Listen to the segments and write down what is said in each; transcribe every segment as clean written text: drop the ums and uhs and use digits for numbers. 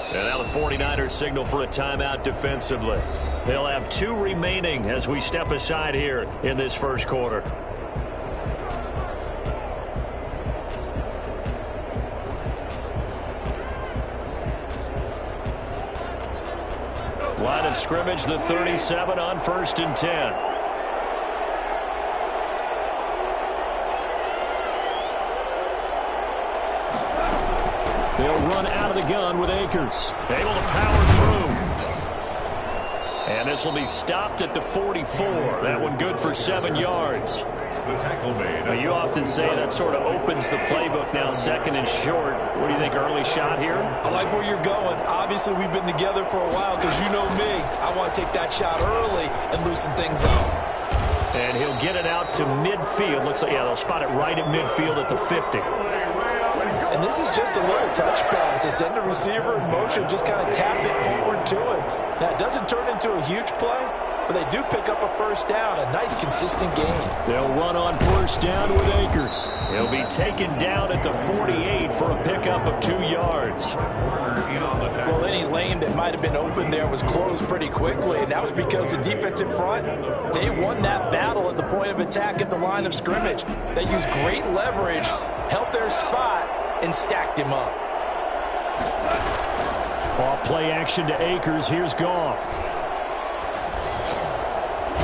And now the 49ers signal for a timeout defensively. They'll have 2 remaining as we step aside here in this first quarter. Line of scrimmage, the 37 on 1st and 10. They'll run out of the gun with Akers. Able to power through. And this will be stopped at the 44. That one good for 7 yards. Now, you often say that sort of opens the playbook now, 2nd and short. What do you think, early shot here? I like where you're going. Obviously, we've been together for a while because you know me. I want to take that shot early and loosen things up. And he'll get it out to midfield. Looks like, yeah, they'll spot it right at midfield at the 50. And this is just a little touch pass. They send the receiver in motion, just kind of tap it forward to him. Now, it doesn't turn into a huge play, but they do pick up a first down. A nice, consistent gain. They'll run on first down with Akers. He'll be taken down at the 48 for a pickup of 2 yards. Well, any lane that might have been open there was closed pretty quickly, and that was because the defensive front, they won that battle at the point of attack at the line of scrimmage. They used great leverage, held their spot, and stacked him up. Off play action to Akers. Here's Goff.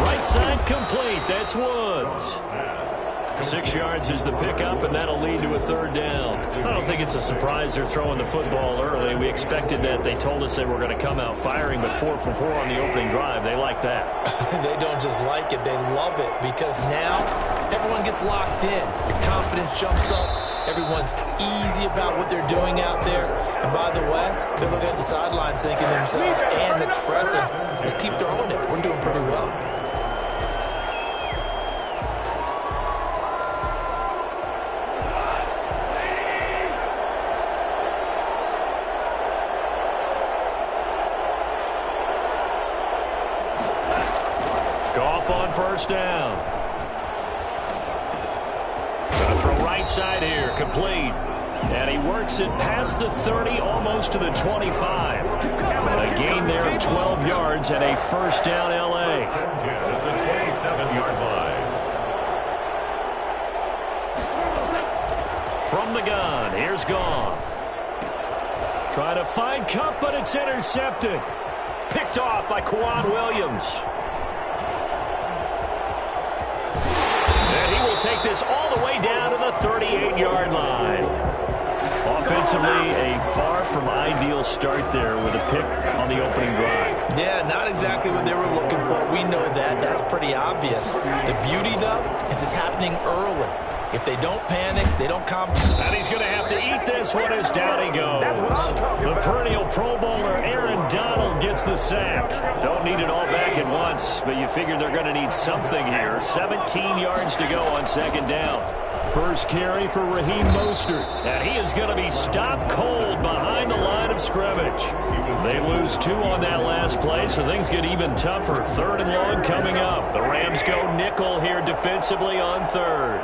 Right side complete. That's Woods. 6 yards is the pickup, and that'll lead to a 3rd down. I don't think it's a surprise they're throwing the football early. We expected that. They told us they were going to come out firing, but 4 for 4 on the opening drive. They like that. They don't just like it. They love it because now everyone gets locked in. Your confidence jumps up. Everyone's easy about what they're doing out there. And by the way, they're looking at the sideline thinking to themselves and expressing, let's keep throwing it. We're doing pretty well. Goff on first down. Right side here, complete. And he works it past the 30, almost to the 25. A gain there of 12 yards and a first down L.A. At the 27-yard line. From the gun, here's Goff. Trying to find Kupp, but it's intercepted. Picked off by Kwan Williams. Take this all the way down to the 38-yard line. Offensively, a far from ideal start there with a pick on the opening drive. Yeah, not exactly what they were looking for. We know that. That's pretty obvious. The beauty, though, is it's happening early. If they don't panic, they don't compound. And he's going to have to eat this one as down he goes. The perennial Pro Bowler Aaron Donald gets the sack. Don't need it all back at once, but you figure they're going to need something here. 17 yards to go on 2nd down. First carry for Raheem Mostert. And he is going to be stopped cold behind the line of scrimmage. They lose 2 on that last play, so things get even tougher. 3rd and long coming up. The Rams go nickel here defensively on 3rd.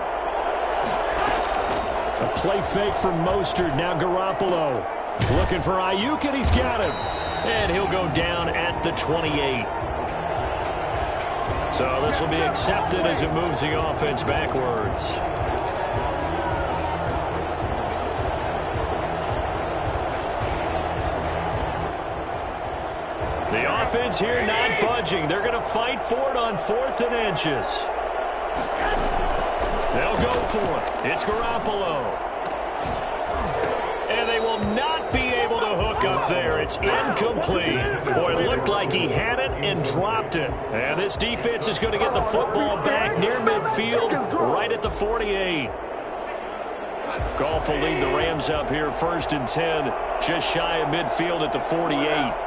A play fake from Mostert. Now Garoppolo looking for Ayuk, and he's got him. And he'll go down at the 28. So this will be accepted as it moves the offense backwards. The offense here not budging. They're going to fight for it on 4th and inches. They'll go for it. It's Garoppolo. And they will not be able to hook up there. It's incomplete. Boy, it looked like he had it and dropped it. And this defense is going to get the football back near midfield, right at the 48. Goff will lead the Rams up here 1st and 10, just shy of midfield at the 48.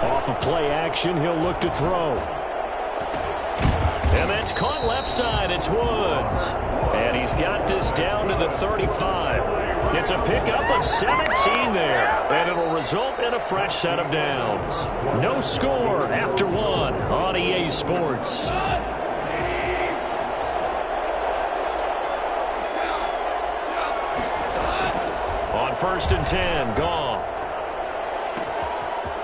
Off of play action, he'll look to throw. And that's caught left side. It's Woods. And he's got this down to the 35. It's a pickup of 17 there. And it'll result in a fresh set of downs. No score after 1 on EA Sports. On 1st and 10, Goff.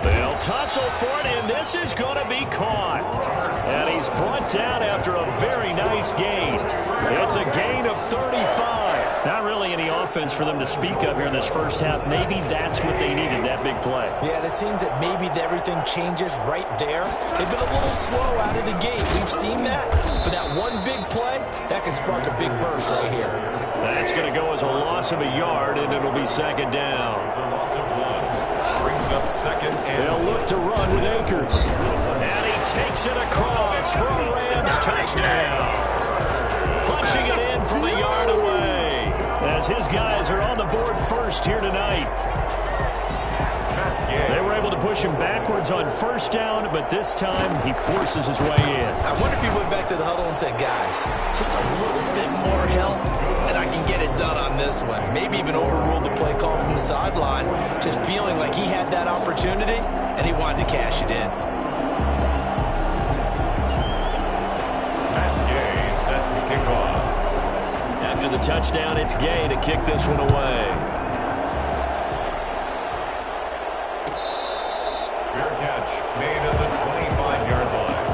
They'll tussle for it, and this is going to be caught. And he's brought down after a very nice gain. It's a gain of 35. Not really any offense for them to speak of here in this first half. Maybe that's what they needed, that big play. Yeah, it seems that maybe everything changes right there. They've been a little slow out of the gate. We've seen that. But that one big play, that can spark a big burst right here. That's going to go as a loss of a yard, and it'll be second down. It's a loss of 1. Brings up second and They'll look to run with Akers. And he takes it across for a Rams touchdown. Punching it in from a yard away. As his guys are on the board first here tonight. They were able to push him backwards on first down, but this time he forces his way in. I wonder if he went back to the huddle and said, guys, just a little bit more help, and I can get it done on this one. Maybe even overruled the play call from the sideline, just feeling like he had that opportunity, and he wanted to cash it in. Matt Gay set to kick off. After the touchdown, it's Gay to kick this one away. Made at the 25-yard line.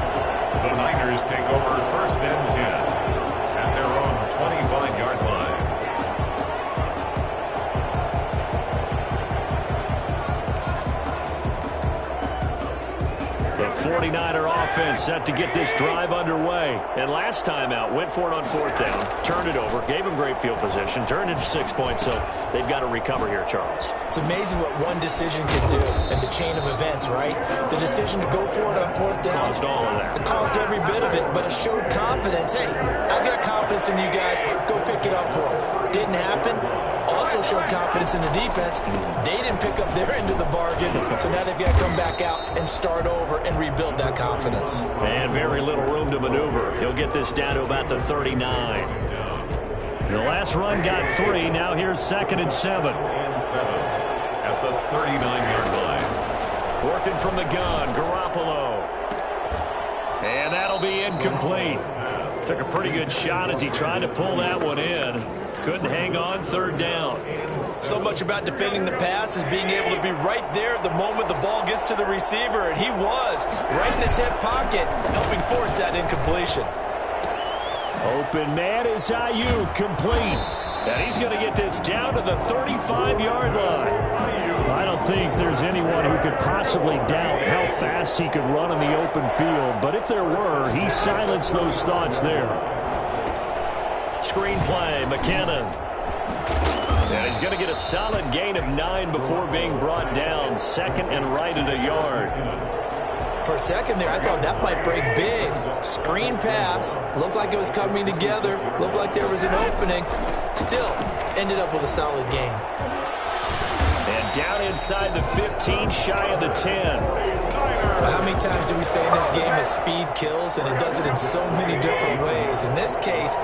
The Niners take over 1st and 10 at their own 25-yard line. The 49er offense set to get this drive underway. And last time out, went for it on 4th down, turned it over, gave him great field position, turned into 6 points, so they've got to recover here, Charles. It's amazing what one decision can do in the chain of events, right? The decision to go for it on 4th down. Caused all of that. It caused every bit of it, but it showed confidence. Hey, I've got confidence in you guys. Go pick it up for them. Didn't happen. Also showed confidence in the defense. They didn't pick up their end of the bargain, so now they've got to come back out and start over and rebuild that confidence. And very little room to maneuver. He'll get this down to about the 39. The last run got 3. Now here's 2nd and 7. And 7 at the 39-yard line. Working from the gun, Garoppolo. And that'll be incomplete. Took a pretty good shot as he tried to pull that one in. Couldn't hang on 3rd down. So much about defending the pass is being able to be right there at the moment the ball gets to the receiver, and he was right in his hip pocket, helping force that incompletion. Open man is Ayuk, complete. And he's going to get this down to the 35-yard line. I don't think there's anyone who could possibly doubt how fast he could run in the open field. But if there were, he silenced those thoughts there. Screen play, McKinnon. And he's going to get a solid gain of 9 before being brought down. 2nd and right at a yard. For a second there, I thought that might break big. Screen pass. Looked like it was coming together. Looked like there was an opening. Still, ended up with a solid gain. And down inside the 15, shy of the 10. How many times do we say in this game that speed kills, and it does it in so many different ways? In this case,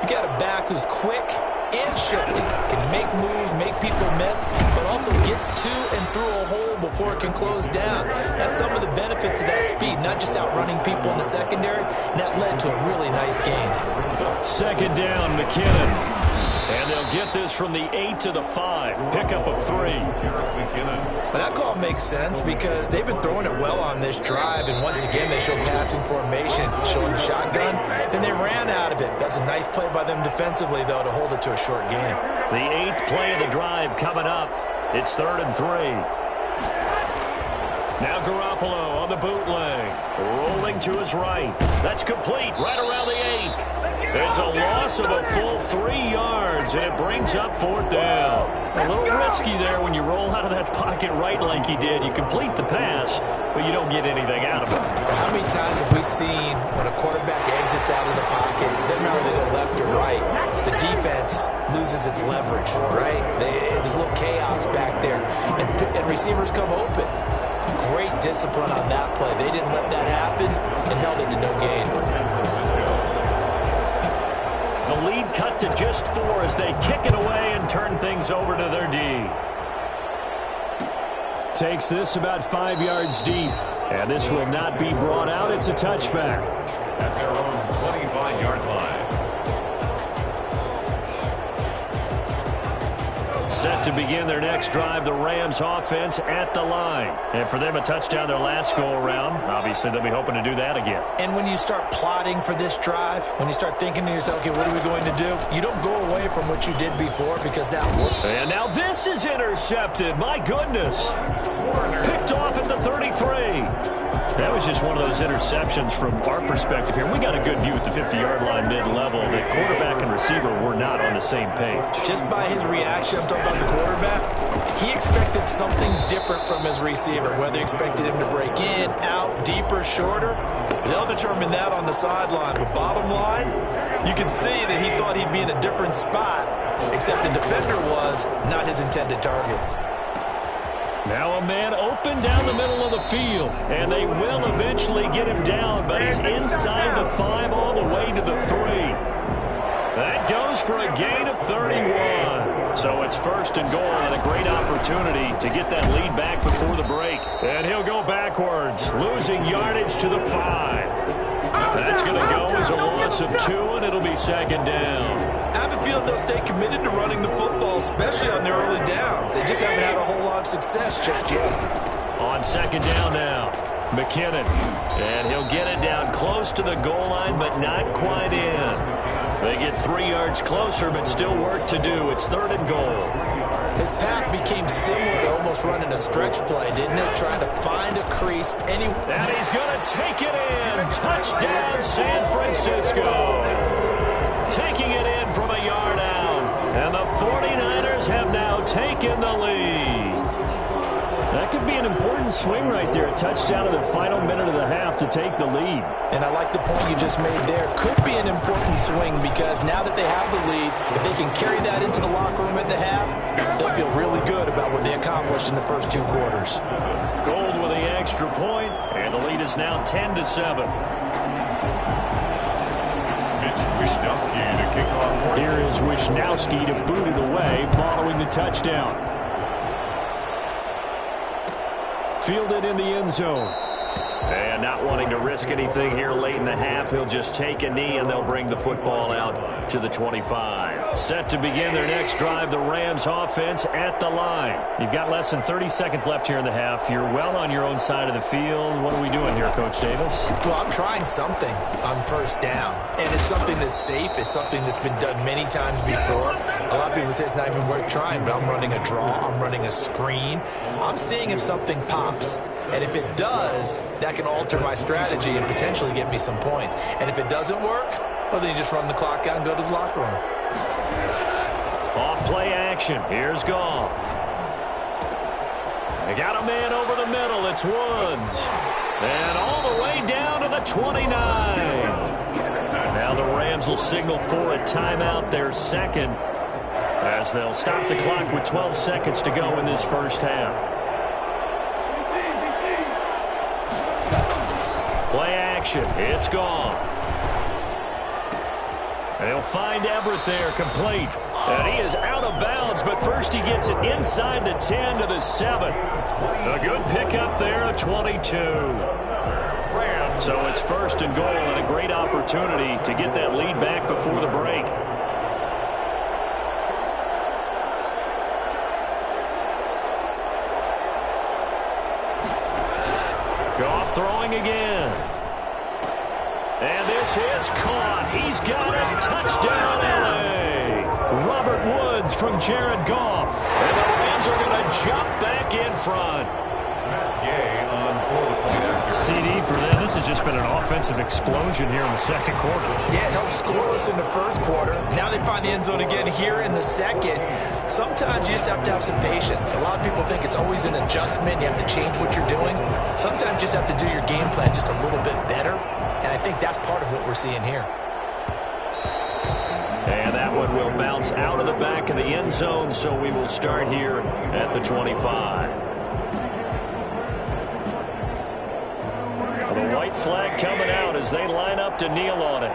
you got a back who's quick and shifty, can make moves, make people miss, but also gets to and through a hole before it can close down. That's some of the benefits of that speed, not just outrunning people in the secondary, and that led to a really nice gain. 2nd down, McKinnon. And they'll get this from the 8 to the 5. Pickup of 3. But that call makes sense because they've been throwing it well on this drive, and once again they show passing formation, showing the shotgun. Then they ran out of it. That's a nice play by them defensively, though, to hold it to a short gain. The 8th play of the drive coming up. It's 3rd and 3. Now Garoppolo on the bootleg. Rolling to his right. That's complete right around the 8. It's a loss of a full 3 yards, and it brings up 4th down. A little risky there when you roll out of that pocket right like he did. You complete the pass, but you don't get anything out of it. How many times have we seen when a quarterback exits out of the pocket, doesn't matter whether they go left or right, the defense loses its leverage, right? There's a little chaos back there, and receivers come open. Great discipline on that play. They didn't let that happen and held it to no gain. The lead cut to just 4 as they kick it away and turn things over to their D. Takes this about 5 yards deep. And this will not be brought out. It's a touchback. At their own 25-yard line. Set to begin their next drive, the Rams offense at the line. And for them, a touchdown their last go-around. Obviously, they'll be hoping to do that again. And when you start plotting for this drive, when you start thinking to yourself, okay, what are we going to do? You don't go away from what you did before because that worked. And now this is intercepted. My goodness. Picked off at the 33. That was just one of those interceptions from our perspective here. We got a good view at the 50-yard line mid-level. The quarterback and receiver were not on the same page. Just by his reaction, I'm talking about the quarterback, he expected something different from his receiver, whether he expected him to break in, out, deeper, shorter. They'll determine that on the sideline. But bottom line, you can see that he thought he'd be in a different spot, except the defender was not his intended target. Now a man open down the middle of the field, and they will eventually get him down, but he's inside the 5 all the way to the 3. That goes for a gain of 31. So it's first and goal and a great opportunity to get that lead back before the break. And he'll go backwards, losing yardage to the 5. That's going to go as a loss of 2, and it'll be second down. I have a feeling they'll stay committed to running the football, especially on their early downs. They just haven't had a whole lot of success just yet. On second down now, McKinnon. And he'll get it down close to the goal line, but not quite in. They get 3 yards closer, but still work to do. It's third and goal. His path became similar to almost running a stretch play, didn't it? Trying to find a crease. And he's going to take it in. Touchdown, San Francisco. Taking it in from a yard out. And the 49ers have now taken the lead. That could be an important swing right there. A touchdown in the final minute of the half to take the lead. And I like the point you just made there. Could be an important swing because now that they have the lead, if they can carry that into the locker room at the half, they'll feel really good about what they accomplished in the first 2 quarters. Gold with the extra point, and the lead is now 10-7. Here is Wishnowsky to boot it away following the touchdown. Fielded in the end zone. And not wanting to risk anything here late in the half, he'll just take a knee and they'll bring the football out to the 25. Set to begin their next drive, the Rams offense at the line. You've got less than 30 seconds left here in the half. You're well on your own side of the field. What are we doing here, Coach Davis? Well, I'm trying something on first down. And it's something that's safe. It's something that's been done many times before. A lot of people say it's not even worth trying, but I'm running a draw. I'm running a screen. I'm seeing if something pops. And if it does, that can alter my strategy and potentially get me some points. And if it doesn't work, well, then you just run the clock out and go to the locker room. Off play action. Here's Goff. They got a man over the middle. It's Woods. And all the way down to the 29. Now the Rams will signal for a timeout, their second, as they'll stop the clock with 12 seconds to go in this first half. Play action. It's Goff. And he'll find Everett there, complete. And he is out of bounds, but first he gets it inside the 10 to the 7. A good pickup there at 22. So it's first and goal and a great opportunity to get that lead back before the break. Goff throwing again. And this is caught. He's got it. Touchdown, L.A. Robert Woods from Jared Goff. And the Rams are going to jump back in front. CD for them. This has just been an offensive explosion here in the second quarter. Yeah, it held scoreless in the first quarter. Now they find the end zone again here in the second. Sometimes you just have to have some patience. A lot of people think it's always an adjustment. You have to change what you're doing. Sometimes you just have to do your game plan just a little bit better. And I think that's part of what we're seeing here. And that one will bounce out of the back of the end zone, so we will start here at the 25. The white flag coming out as they line up to kneel on it.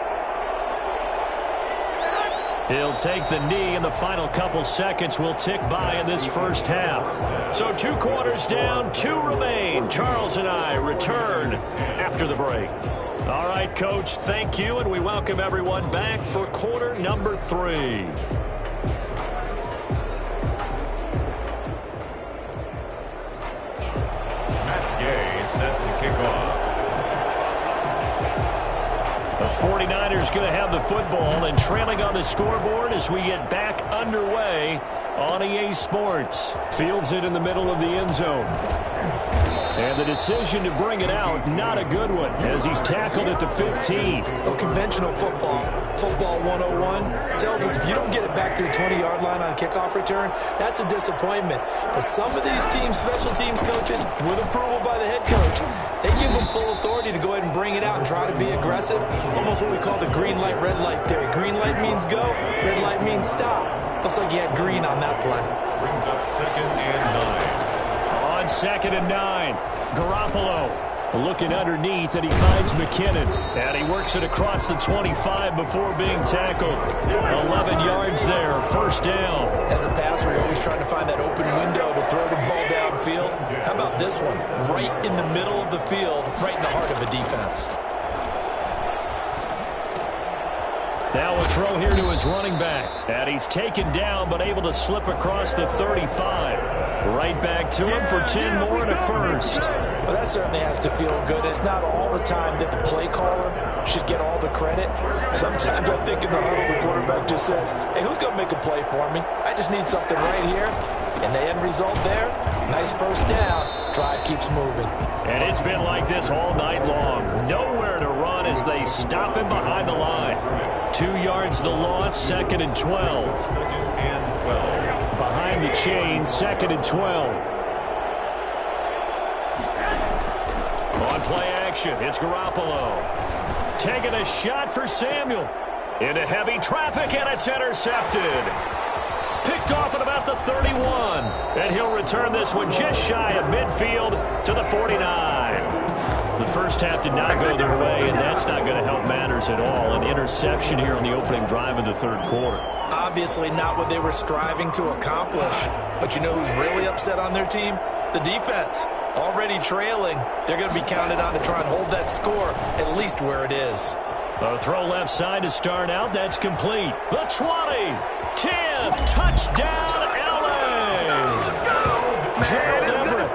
He'll take the knee, and the final couple seconds will tick by in this first half. So 2 quarters down, 2 remain. Charles and I return after the break. All right, Coach, thank you, and we welcome everyone back for quarter number 3. 49ers going to have the football and trailing on the scoreboard as we get back underway on EA Sports. Fields it in the middle of the end zone. And the decision to bring it out, not a good one, as he's tackled at the 15. Well, conventional football 101, tells us if you don't get it back to the 20-yard line on a kickoff return, that's a disappointment. But some of these teams, special teams coaches, with approval by the head coach, they give them full authority to go ahead and bring it out and try to be aggressive. Almost what we call the green light, red light theory. Green light means go, red light means stop. Looks like he had green on that play. Brings up 2nd and 9. On 2nd and 9, Garoppolo looking underneath, and he finds McKinnon. And he works it across the 25 before being tackled. 11 yards there, first down. As a passer, you're always trying to find that open window to throw the ball downfield. How about this one? Right in the middle of the field, right in the heart of a defense. Now a throw here to his running back. And he's taken down, but able to slip across the 35. Right back to him for 10 more and a first. Well, that certainly has to feel good. It's not all the time that the play caller should get all the credit. Sometimes I think in the huddle, the quarterback just says, hey, who's going to make a play for me? I just need something right here. And the end result there, nice first down. Drive keeps moving. And it's been like this all night long. Nowhere to run as they stop him behind the line. 2 yards the loss, 2nd and 12. 2nd and 12. Behind the chain, 2nd and 12. On play action, it's Garoppolo. Taking a shot for Samuel. Into heavy traffic, and it's intercepted. Picked off at about the 31. And he'll return this one just shy of midfield to the 49. The first half did not go their way, and that's not going to help matters at all. An interception here on the opening drive of the third quarter. Obviously not what they were striving to accomplish. But you know who's really upset on their team? The defense. Already trailing. They're going to be counted on to try and hold that score at least where it is. A throw left side to start out. That's complete. The 20. 10. Touchdown, LA. Gerald Everett,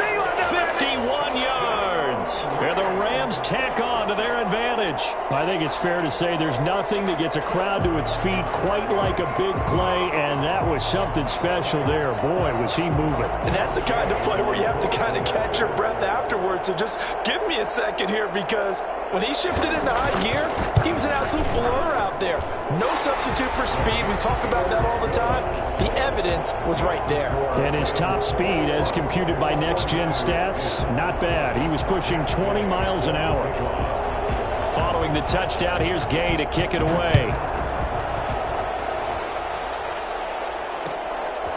51 yards. And the Rams tack on to their advantage. I think it's fair to say there's nothing that gets a crowd to its feet quite like a big play, and that was something special there. Boy, was he moving. And that's the kind of play where you have to kind of catch your breath afterwards. So just give me a second here, because when he shifted into high gear, he was an absolute blower out there. No substitute for speed. We talk about that all the time. The evidence was right there. And his top speed, as computed by Next Gen Stats, not bad. He was pushing 20 miles an hour. Following the touchdown, here's Gay to kick it away.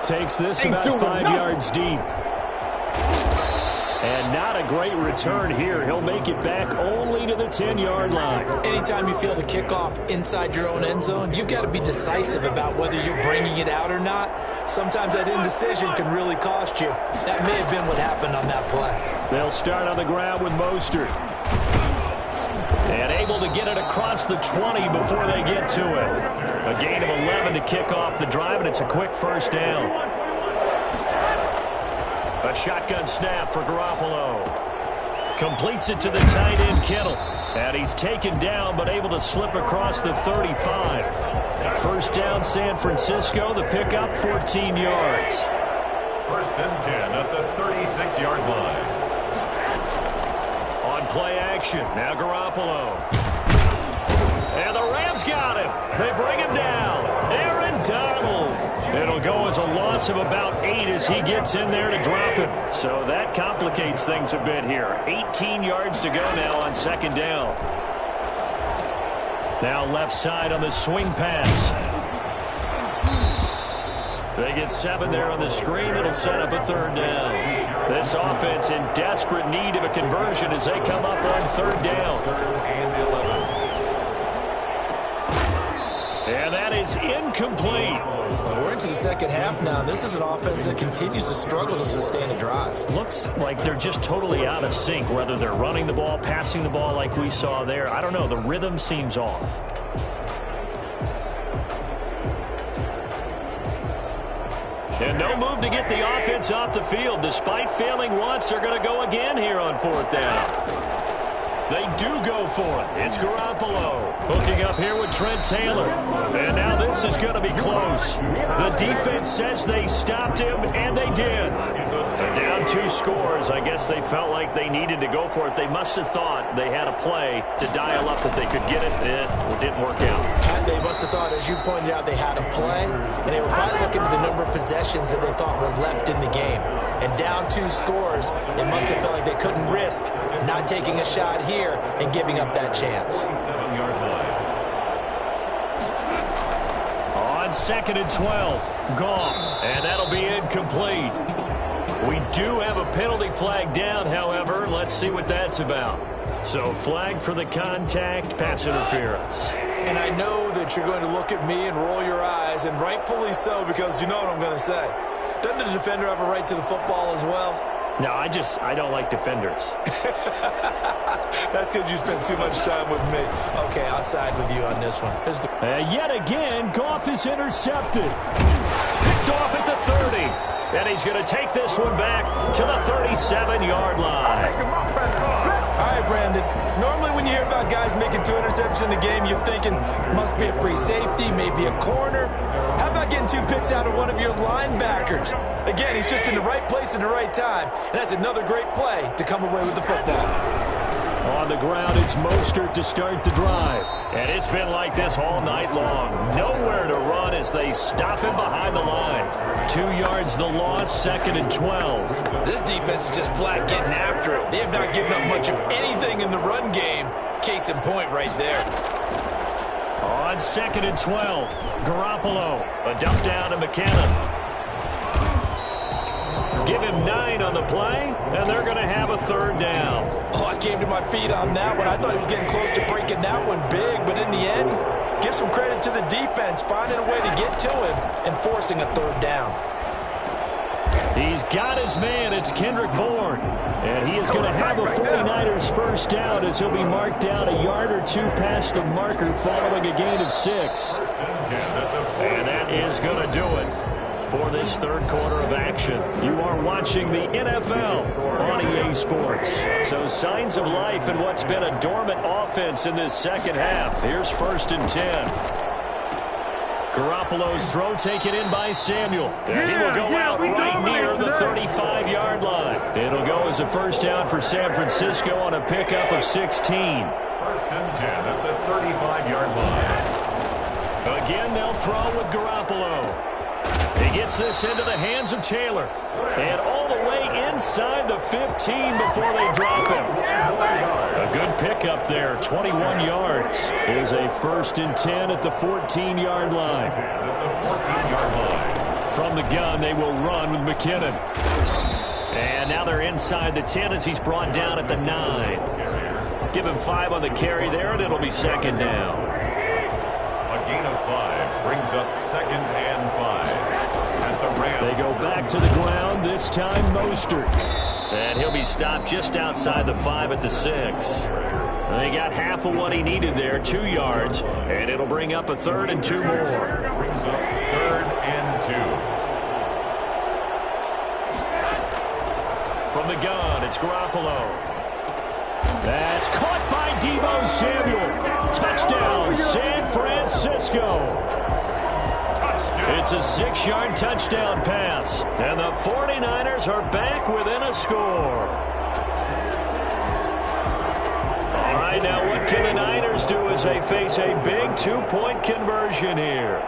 Takes this about 5 yards deep. And not a great return here. He'll make it back only to the 10-yard line. Anytime you feel the kickoff inside your own end zone, you've got to be decisive about whether you're bringing it out or not. Sometimes that indecision can really cost you. That may have been what happened on that play. They'll start on the ground with Mostert. And able to get it across the 20 before they get to it. A gain of 11 to kick off the drive, and it's a quick first down. A shotgun snap for Garoppolo. Completes it to the tight end, Kittle. And he's taken down, but able to slip across the 35. First down, San Francisco. The pickup, 14 yards. 1st and 10 at the 36-yard line. On play action, now Garoppolo. And the Rams got him. They bring him down. Aaron Donald. It'll go as a loss of about 8 as he gets in there to drop him. So that complicates things a bit here. 18 yards to go now on 2nd down. Now left side on the swing pass. They get 7 there on the screen. It'll set up a 3rd down. This offense in desperate need of a conversion as they come up on 3rd down. 3rd and 11. And that is incomplete. Well, we're into the second half now. This is an offense that continues to struggle to sustain a drive. Looks like they're just totally out of sync, whether they're running the ball, passing the ball like we saw there. I don't know. The rhythm seems off. And no move to get the offense off the field. Despite failing once, they're going to go again here on 4th down. They do go for it. It's Garoppolo hooking up here with Trent Taylor. And now this is going to be close. The defense says they stopped him, and they did. So down 2 scores. I guess they felt like they needed to go for it. They must have thought they had a play to dial up that they could get it. It didn't work out. They must have thought, as you pointed out, they had a play, and they were probably looking at the number of possessions that they thought were left in the game. And down 2 scores, they must have felt like they couldn't risk not taking a shot here and giving up that chance. On 2nd and 12, Goff, and that'll be incomplete. We do have a penalty flag down, however. Let's see what that's about. So flag for the contact, pass interference. And I know that you're going to look at me and roll your eyes, and rightfully so, because you know what I'm going to say. Doesn't the defender have a right to the football as well? No, I don't like defenders. That's because you spent too much time with me. Okay, I'll side with you on this one. Yet again, Goff is intercepted. Picked off at the 30. And he's going to take this one back to the 37-yard line. All right, Brandon. Normally when you hear about guys making 2 interceptions in the game, you're thinking must be a free safety, maybe a corner. How about getting 2 picks out of one of your linebackers? Again, he's just in the right place at the right time. And that's another great play to come away with the football. On the ground, it's Mostert to start the drive. And it's been like this all night long. Nowhere to run as they stop him behind the line. 2 yards the loss, 2nd and 12. This defense is just flat getting after it. They have not given up much of anything in the run game. Case in point right there. On 2nd and 12, Garoppolo, a dump down to McKinnon. Give him 9 on the play, and they're going to have a 3rd down. Oh, I came to my feet on that one. I thought he was getting close to breaking that one big, but in the end, give some credit to the defense, finding a way to get to him and forcing a 3rd down. He's got his man. It's Kendrick Bourne. And he is going to have a 49ers first down as he'll be marked down a yard or 2 past the marker following a gain of 6. And that is going to do it for this 3rd quarter of action. You are watching the NFL on EA Sports. So signs of life in what's been a dormant offense in this 2nd half. Here's 1st and 10. Garoppolo's throw taken in by Samuel. And he will go out right near the 35-yard line. It'll go as a first down for San Francisco on a pickup of 16. 1st and 10 at the 35-yard line. Again, they'll throw with Garoppolo. He gets this into the hands of Taylor. And all the way inside the 15 before they drop him. A good pickup there, 21 yards. It is a 1st and 10 at the 14-yard line. From the gun, they will run with McKinnon. And now they're inside the 10 as he's brought down at the 9. Give him 5 on the carry there, and it'll be 2nd down. A gain of 5 brings up 2nd and 5. They go back to the ground, this time Mostert. And he'll be stopped just outside the 5 at the 6. They got half of what he needed there, 2 yards, and it'll bring up a 3rd and 2 more. Brings up 3rd and 2. From the gun, it's Garoppolo. That's caught by Deebo Samuel. Touchdown, San Francisco. It's a 6-yard touchdown pass, and the 49ers are back within a score. All right, now what can the Niners do as they face a big 2-point conversion here?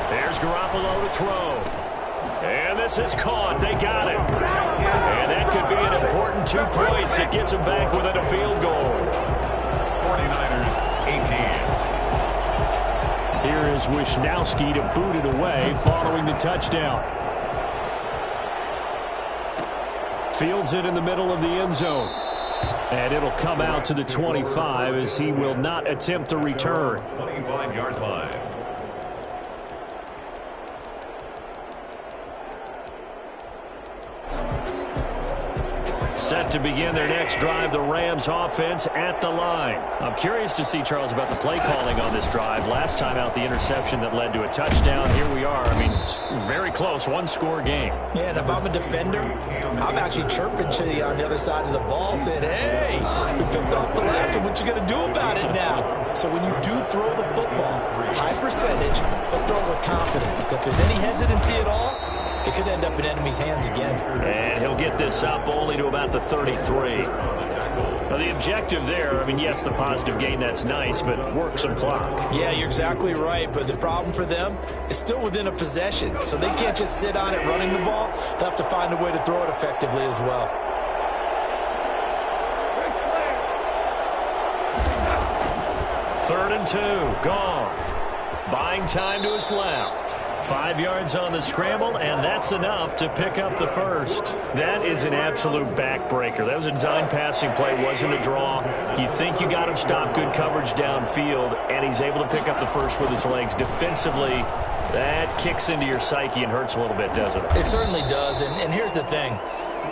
There's Garoppolo to throw. And this is caught. They got it. And that could be an important 2 points. It gets them back within a field goal. 49ers 18. Here is Wisnowski to boot it away following the touchdown. Fields it in the middle of the end zone. And it'll come out to the 25 as he will not attempt a return. 25-yard line. Set to begin their next drive, the Rams offense at the line. I'm curious to see, Charles, about the play calling on this drive. Last time out, the interception that led to a touchdown. Here we are. I mean, very close, one-score game. Yeah, and if I'm a defender, I'm actually chirping to you on the other side of the ball saying, hey, we picked off the last one. What you going to do about it now? So when you do throw the football, high percentage, but throw it with confidence. Because if there's any hesitancy at all, it could end up in enemy's hands again. And he'll get this up only to about the 33. Now, the objective there, I mean, yes, the positive gain, that's nice, but work some clock. Yeah, you're exactly right, but the problem for them is still within a possession, so they can't just sit on it running the ball. They'll have to find a way to throw it effectively as well. Third and 2, Goff. Buying time to his left. 5 yards on the scramble, and that's enough to pick up the first. That is an absolute backbreaker. That was a design passing play, wasn't a draw. You think you got him stopped, good coverage downfield, and he's able to pick up the first with his legs. Defensively, that kicks into your psyche and hurts a little bit, doesn't it? It certainly does, and here's the thing.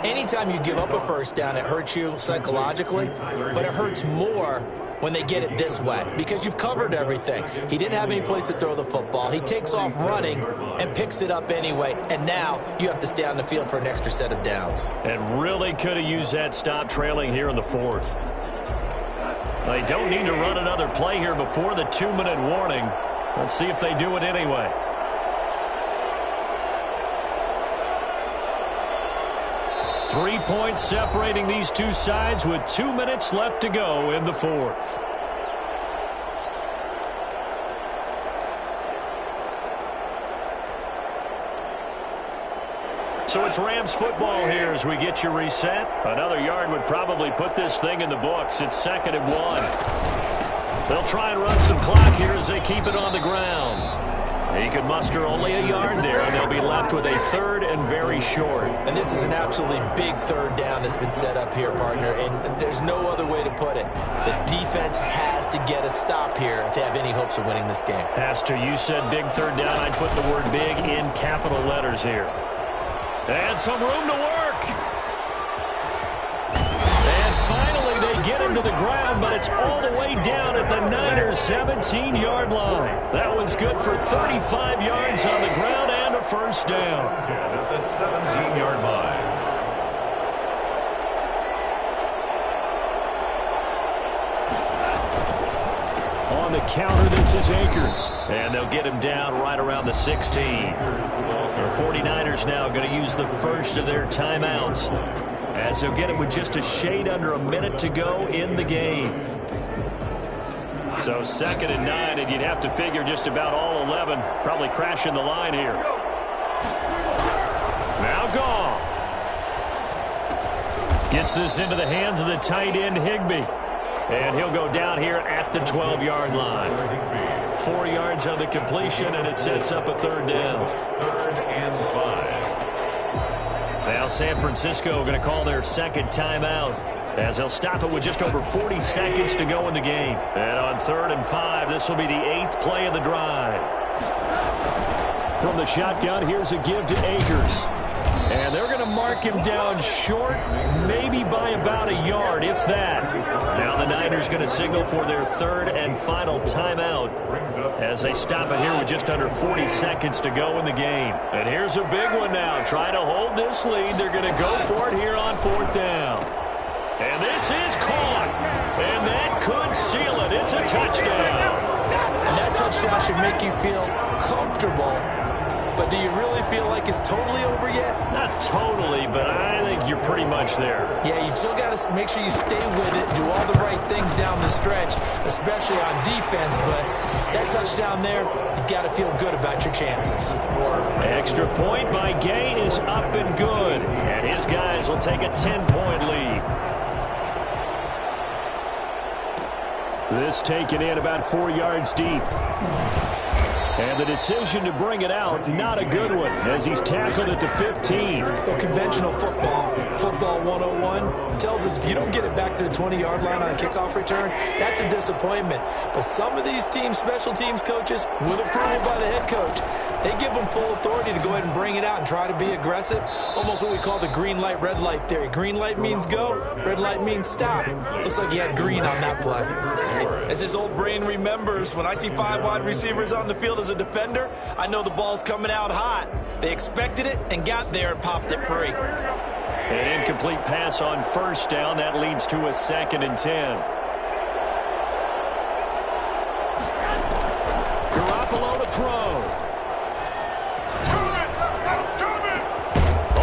Anytime you give up a first down, it hurts you psychologically, but it hurts more when they get it this way, because you've covered everything. He didn't have any place to throw the football. He takes off running and picks it up anyway, and now you have to stay on the field for an extra set of downs. And really could have used that stop trailing here in the fourth. They don't need to run another play here before the 2-minute warning. Let's see if they do it anyway. Three points separating these two sides with 2 minutes left to go in the fourth. So it's Rams football here as we get you reset. Another yard would probably put this thing in the books. It's 2nd and 1. They'll try and run some clock here as they keep it on the ground. He could muster only a yard there, and they'll be left with a 3rd and very short. And this is an absolutely big third down that's been set up here, partner, and there's no other way to put it. The defense has to get a stop here if they have any hopes of winning this game. Pastor, you said big third down. I'd put the word big in capital letters here. And some room to work. And finally, they get him to the ground, but it's all the way down at the Niners' 17-yard line. That one's good for 35 yards on the ground and a first down. At the 17-yard line. On the counter, this is Akers. And they'll get him down right around the 16. The 49ers now going to use the first of their timeouts, as they'll get him with just a shade under a minute to go in the game. So 2nd and 9, and you'd have to figure just about all 11 probably crashing the line here. Now Goff gets this into the hands of the tight end Higbee. And he'll go down here at the 12-yard line. 4 yards on the completion, and it sets up a 3rd down. 3rd and 5. Now San Francisco going to call their 2nd timeout, as they'll stop it with just over 40 seconds to go in the game. And on 3rd and 5, this will be the 8th play of the drive. From the shotgun, here's a give to Akers. And they're going to mark him down short, maybe by about a yard, if that. Now the Niners going to signal for their 3rd and final timeout as they stop it here with just under 40 seconds to go in the game. And here's a big one now. Trying to hold this lead. They're going to go for it here on 4th down. And this is caught. And that could seal it. It's a touchdown. And that touchdown should make you feel comfortable. But do you really feel like it's totally over yet? Not totally, but I think you're pretty much there. Yeah, you've still got to make sure you stay with it, do all the right things down the stretch, especially on defense. But that touchdown there, you've got to feel good about your chances. Extra point by Gay is up and good. And his guys will take a 10-point lead. This taken in about 4 yards deep. And the decision to bring it out, not a good one, as he's tackled at the 15. Well, conventional football 101, tells us if you don't get it back to the 20-yard line on a kickoff return, that's a disappointment. But some of these teams, special teams coaches, with approval by the head coach, They give them full authority to go ahead and bring it out and try to be aggressive. Almost what we call the green light, red light theory. Green light means go, red light means stop. Looks like he had green on that play. As his old brain remembers, when I see 5 wide receivers on the field as a defender, I know the ball's coming out hot. They expected it and got there and popped it free. An incomplete pass on first down. That leads to a 2nd and 10. Garoppolo to throw.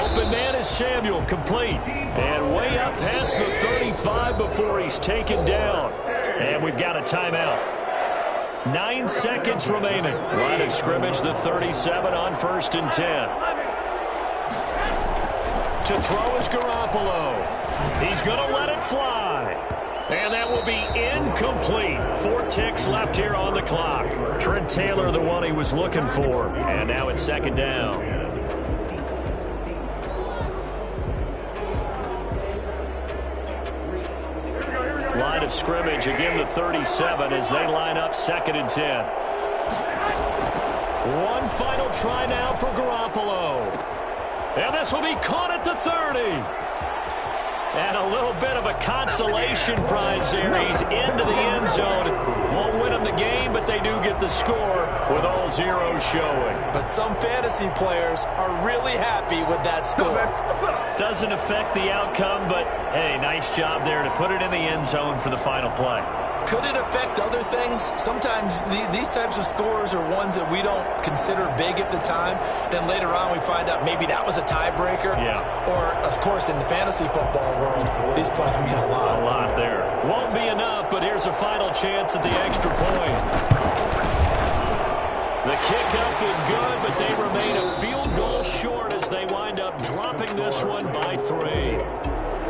Open man is Samuel, complete. And way up past the 35 before he's taken down. And we've got a timeout. 9 seconds remaining. Line of scrimmage, the 37 on 1st and 10. To throw is Garoppolo. He's going to let it fly. And that will be incomplete. 4 ticks left here on the clock. Trent Taylor, the one he was looking for. And now it's 2nd down. Line of scrimmage, again the 37 as they line up 2nd and 10. One final try now for Garoppolo. And this will be caught at the 30. And a little bit of a consolation prize there. He's into the end zone. Won't win them the game, but they do get the score with all zeros showing. But some fantasy players are really happy with that score. Doesn't affect the outcome, but, hey, nice job there to put it in the end zone for the final play. Could it affect other things? Sometimes these types of scores are ones that we don't consider big at the time. Then later on we find out maybe that was a tiebreaker. Yeah. Or, of course, in the fantasy football world, these points mean a lot. A lot there. Won't be enough, but here's a final chance at the extra point. The kick up and good, but they remain a field goal short as they wind up dropping this one by 3.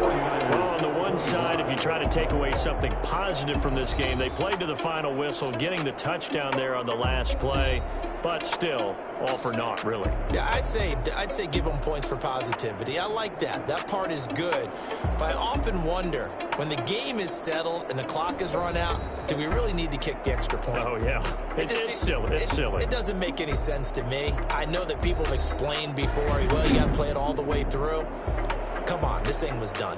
Well, on the one side, if you try to take away something positive from this game, they played to the final whistle, getting the touchdown there on the last play, but still, all for naught, really. Yeah, I'd say give them points for positivity. I like that. That part is good. But I often wonder, when the game is settled and the clock is run out, do we really need to kick the extra point? Oh, yeah. It's silly. It's silly. It doesn't make any sense to me. I know that people have explained before, well, you got to play it all the way through. Come on, this thing was done.